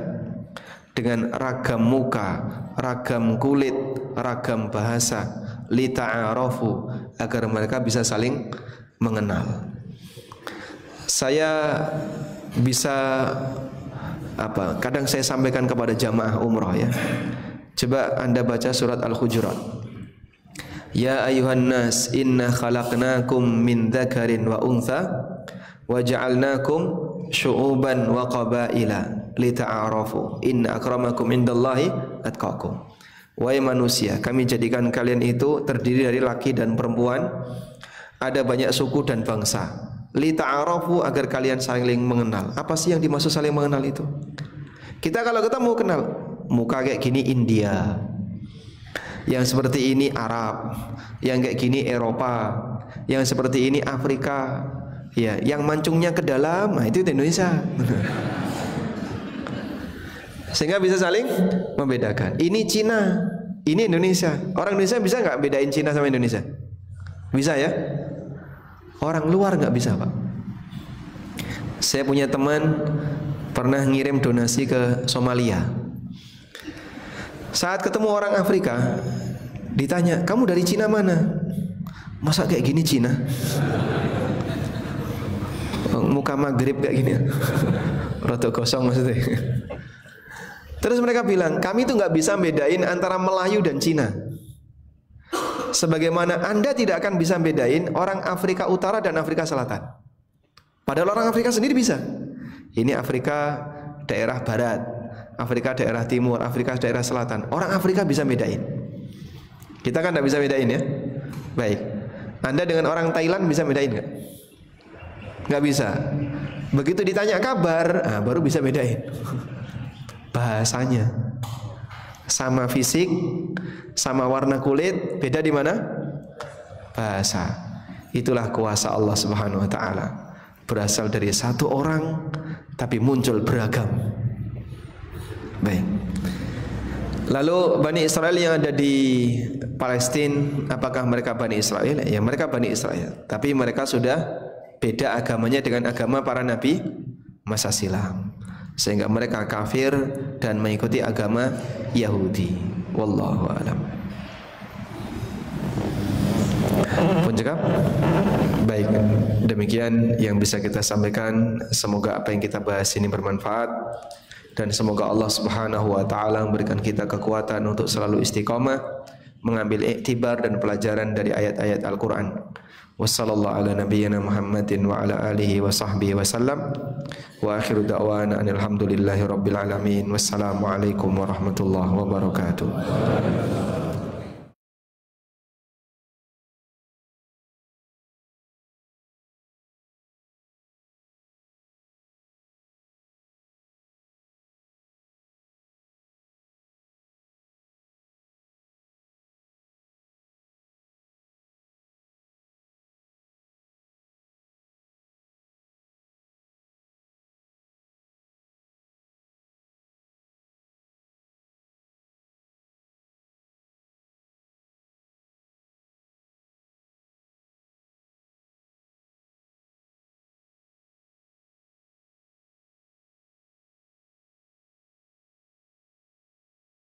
dengan ragam muka, ragam kulit, ragam bahasa, lita'arafu, agar mereka bisa saling mengenal. Saya bisa kadang saya sampaikan kepada jamaah umrah ya. Coba Anda baca surat Al-Hujurat. Ya ayuhan nas inna khalaqnakum min dzakarin wa untha wa ja'alnakum syu'uban wa qabaila lita'arafu inna akramakum indallahi atqakum. Wahai manusia, kami jadikan kalian itu terdiri dari laki dan perempuan, ada banyak suku dan bangsa. Lita'arafu, agar kalian saling mengenal. Apa sih yang dimaksud saling mengenal itu? Kita kalau ketemu kenal, muka kayak gini India, yang seperti ini Arab, yang kayak gini Eropa, yang seperti ini Afrika, ya, yang mancungnya ke dalam, nah itu Indonesia. Sehingga bisa saling membedakan. Ini Cina, ini Indonesia. Orang Indonesia bisa nggak bedain Cina sama Indonesia? Bisa ya? Orang luar nggak bisa Pak. Saya punya teman pernah ngirim donasi ke Somalia. Saat ketemu orang Afrika, ditanya, kamu dari Cina mana? Masa kayak gini Cina? Muka Maghrib kayak gini, rada kosong maksudnya. Terus mereka bilang, kami tuh nggak bisa bedain antara Melayu dan Cina. Sebagaimana Anda tidak akan bisa bedain orang Afrika Utara dan Afrika Selatan. Padahal orang Afrika sendiri bisa. Ini Afrika daerah Barat, Afrika daerah Timur, Afrika daerah Selatan. Orang Afrika bisa bedain. Kita kan tidak bisa bedain ya. Baik. Anda dengan orang Thailand bisa bedain nggak? Nggak bisa. Begitu ditanya kabar, baru bisa bedain. Bahasanya. Sama fisik, sama warna kulit, beda di mana? Bahasa. Itulah kuasa Allah Subhanahu wa Ta'ala. Berasal dari satu orang tapi muncul beragam. Baik. Lalu Bani Israel yang ada di Palestina, apakah mereka Bani Israel? Ya, mereka Bani Israel. Tapi mereka sudah beda agamanya dengan agama para nabi masa silam, sehingga mereka kafir dan mengikuti agama Yahudi. Wallahu a'lam. Pun cakap? Baik, demikian yang bisa kita sampaikan. Semoga apa yang kita bahas ini bermanfaat, dan semoga Allah Subhanahu wa Ta'ala memberikan kita kekuatan untuk selalu istiqamah mengambil iktibar dan pelajaran dari ayat-ayat Al-Quran. Wassallallahu ala nabiyyina Muhammadin wa ala alihi wa sahbihi wa sallam. Wa akhiru da'wana alhamdulillahi rabbil alamin. Wassalamualaikum warahmatullahi wabarakatuh.